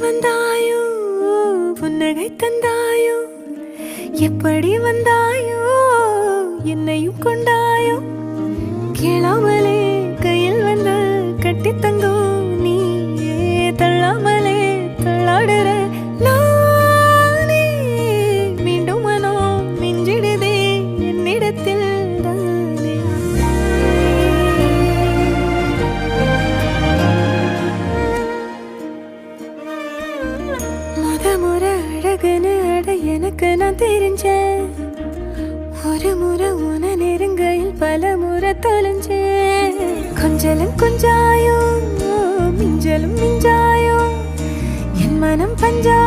வந்தாயோ புன்னகை தந்தாயோ எப்படி வந்தாயோ என்னையும் கொண்டாயோ கேளாமலே கையில் வந்து கட்டி தங்கும் நீயே தள்ளாமலே தள்ளாடுற நானே மீண்டும் மனம் மிஞ்சிடுதே என்னிடத்தில் தானே முறை அழகுன்னு அட எனக்கு நான் தெரிஞ்சேன் ஒரு முறை உன நெருங்கையில் பல முறை தொலைஞ்சேன் கொஞ்சலும் கொஞ்சாயோ மிஞ்சலும் மிஞ்சாயோ என் மனம் பஞ்சா